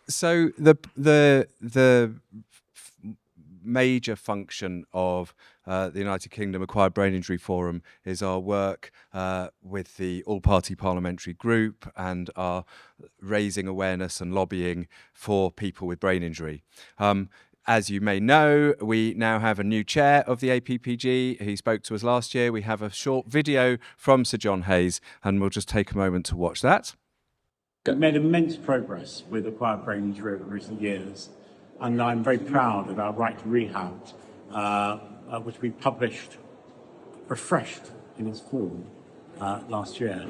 So the major function of the United Kingdom Acquired Brain Injury Forum is our work with the All-Party Parliamentary Group and our raising awareness and lobbying for people with brain injury. As you may know, we now have a new chair of the APPG. He spoke to us last year. We have a short video from Sir John Hayes, and we'll just take a moment to watch that. We've made immense progress with acquired brain injury over recent years, and I'm very proud of our Right to Rehab, which we published, refreshed in its form last year.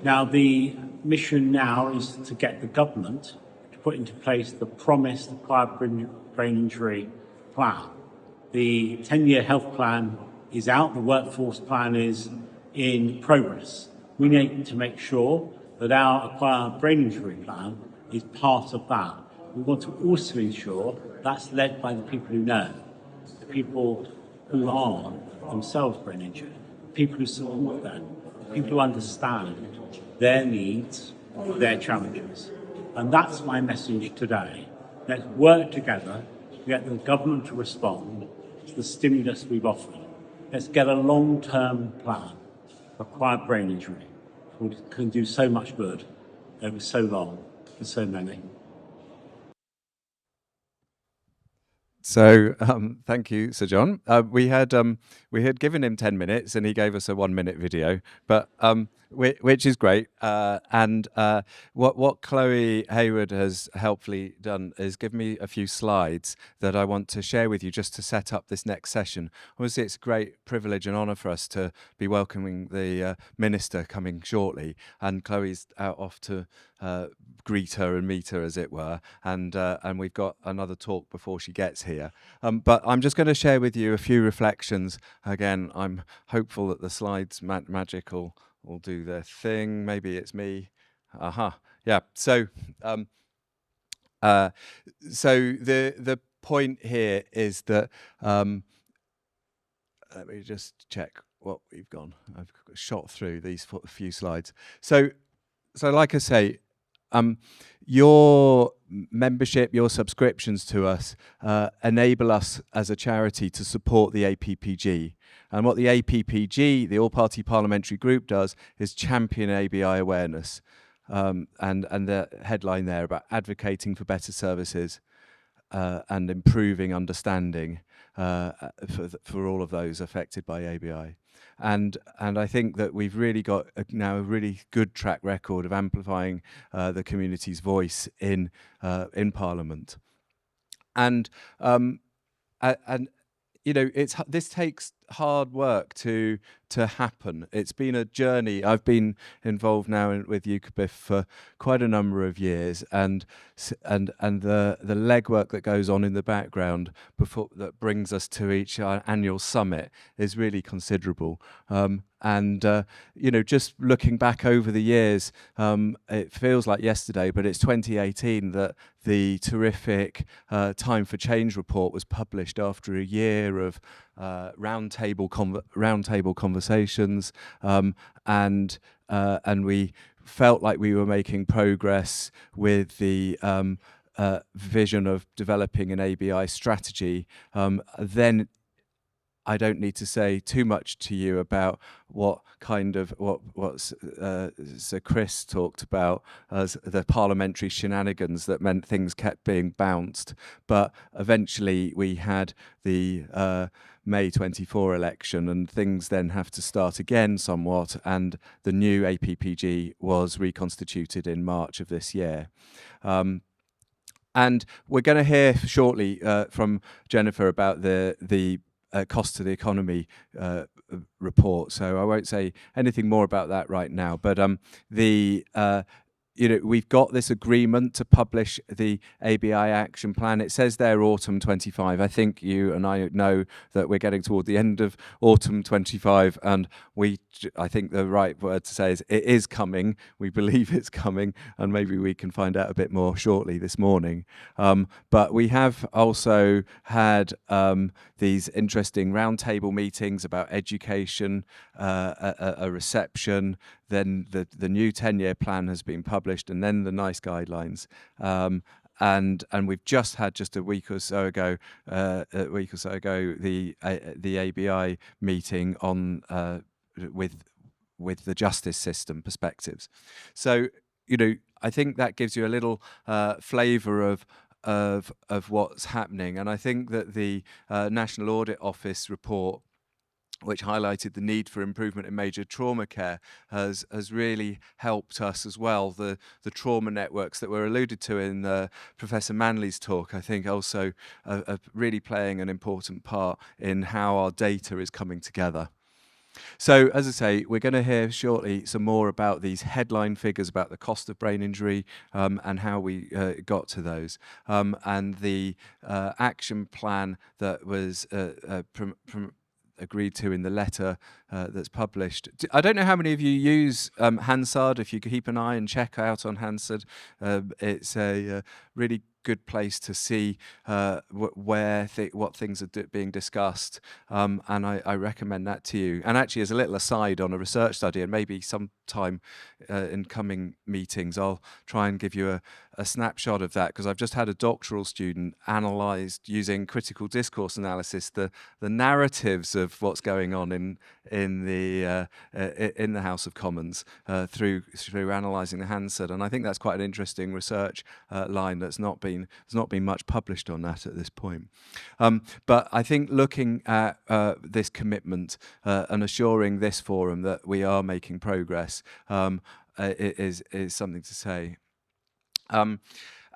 Now, the mission now is to get the government to put into place the promised acquired brain injury plan. The 10-year health plan is out, the workforce plan is in progress. We need to make sure that our acquired brain injury plan is part of that. We want to also ensure that's led by the people who know, the people who are themselves brain injured, the people who support them, the people who understand their needs, their challenges. And that's my message today. Let's work together to get the government to respond to the stimulus we've offered. Let's get a long-term plan for acquired brain injury, which can do so much good over so long for so many. So thank you, Sir John. We had given him 10 minutes, and he gave us a 1-minute video, but which is great. And what Chloe Hayward has helpfully done is give me a few slides that I want to share with you just to set up this next session. Obviously, it's a great privilege and honour for us to be welcoming the Minister coming shortly, and Chloe's out off to greet her and meet her, as it were, and we've got another talk before she gets here. But I'm just going to share with you a few reflections. Again, I'm hopeful that the slides magical will do their thing. Maybe it's me. Yeah. So the point here is that let me just check what we've gone. I've shot through these few slides. So like I say, your membership, your subscriptions to us enable us as a charity to support the APPG. And what the APPG, the All-Party Parliamentary Group, does is champion ABI awareness. And the headline there about advocating for better services and improving understanding for all of those affected by ABI. And I think that we've really got now a really good track record of amplifying the community's voice in Parliament. And you know, this takes hard work to happen. It's been a journey. I've been involved now with UKABIF for quite a number of years, and the legwork that goes on in the background that brings us to each annual summit is really considerable. You know, just looking back over the years, it feels like yesterday, but it's 2018 that the terrific Time for Change report was published after a year of roundtable conversations, and we felt like we were making progress with the vision of developing an ABI strategy. Then I don't need to say too much to you about what Sir Chris talked about as the parliamentary shenanigans that meant things kept being bounced. But eventually we had the May 24 election, and things then have to start again somewhat, and the new APPG was reconstituted in March of this year. And we're going to hear shortly from Jennifer about the cost to the economy report, so I won't say anything more about that right now. But you know, we've got this agreement to publish the ABI action plan. It says there autumn 25. I think you and I know that we're getting toward the end of autumn 25, and I think the right word to say is it is coming. We believe it's coming, and maybe we can find out a bit more shortly this morning. But we have also had these interesting roundtable meetings about education, a reception. Then the new 10-year plan has been published, and then the NICE guidelines. and we've just had just a week or so ago the ABI meeting on with the justice system perspectives. So, you know, I think that gives you a little flavour of what's happening, and I think that the National Audit Office report, which highlighted the need for improvement in major trauma care, has really helped us as well. The trauma networks that were alluded to in Professor Manley's talk, I think also are really playing an important part in how our data is coming together. So, as I say, we're going to hear shortly some more about these headline figures about the cost of brain injury and how we got to those, and the action plan that was agreed to in the letter that's published. I don't know how many of you use Hansard. If you could keep an eye and check out on Hansard, it's a really good place to see what things are being discussed, and I recommend that to you. And actually, as a little aside on a research study, and maybe sometime in coming meetings, I'll try and give you a snapshot of that, because I've just had a doctoral student analysed using critical discourse analysis the narratives of what's going on in the House of Commons through analysing the Hansard, and I think that's quite an interesting research line that's not been much published on that at this point. But I think looking at this commitment and assuring this forum that we are making progress is something to say.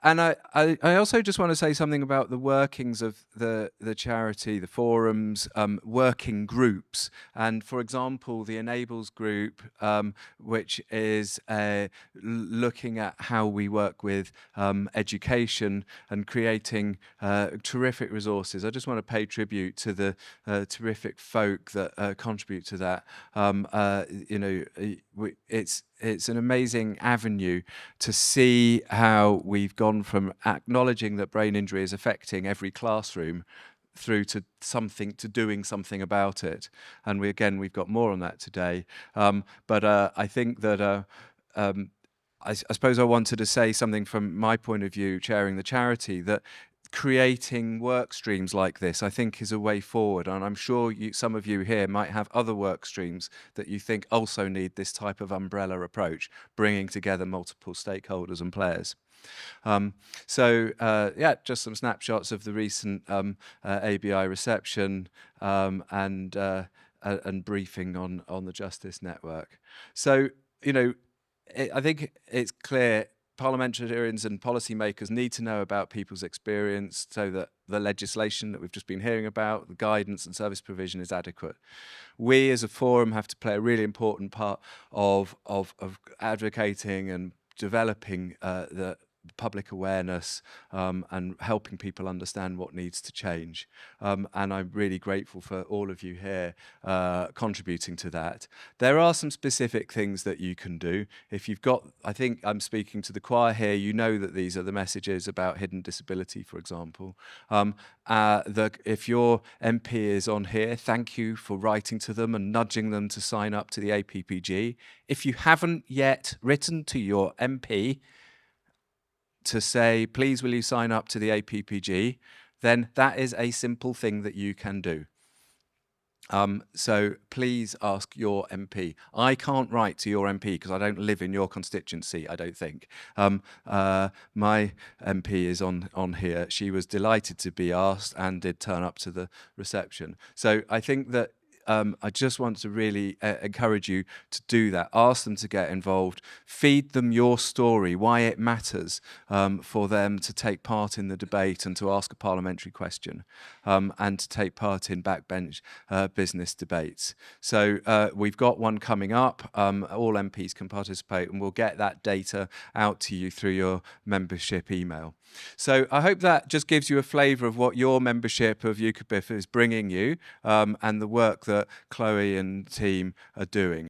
And I also just want to say something about the workings of the charity, the forums, working groups. And for example, the Enables group, which is looking at how we work with education and creating terrific resources. I just want to pay tribute to the terrific folk that contribute to that. You know, it's an amazing avenue to see how we've gone from acknowledging that brain injury is affecting every classroom through to doing something about it. And we've got more on that today. But I think that I suppose I wanted to say something from my point of view, chairing the charity, that creating work streams like this, I think, is a way forward. And I'm sure some of you here might have other work streams that you think also need this type of umbrella approach, bringing together multiple stakeholders and players. Yeah, just some snapshots of the recent ABI reception and briefing on the Justice Network. So, you know, I think it's clear parliamentarians and policymakers need to know about people's experience so that the legislation that we've just been hearing about, the guidance and service provision, is adequate. We as a forum have to play a really important part of advocating and developing the public awareness and helping people understand what needs to change. And I'm really grateful for all of you here contributing to that. There are some specific things that you can do. If you've got, I think I'm speaking to the choir here, you know that these are the messages about hidden disability, for example. If your MP is on here, thank you for writing to them and nudging them to sign up to the APPG. If you haven't yet written to your MP to say, please will you sign up to the APPG, then that is a simple thing that you can do. So please ask your MP. I can't write to your MP because I don't live in your constituency, I don't think. My MP is on here. She was delighted to be asked and did turn up to the reception. So I think that I just want to really encourage you to do that. Ask them to get involved. Feed them your story, why it matters for them to take part in the debate and to ask a parliamentary question and to take part in backbench business debates. So we've got one coming up. All MPs can participate, and we'll get that data out to you through your membership email. So I hope that just gives you a flavour of what your membership of UKABIF is bringing you and the work that Chloe and team are doing.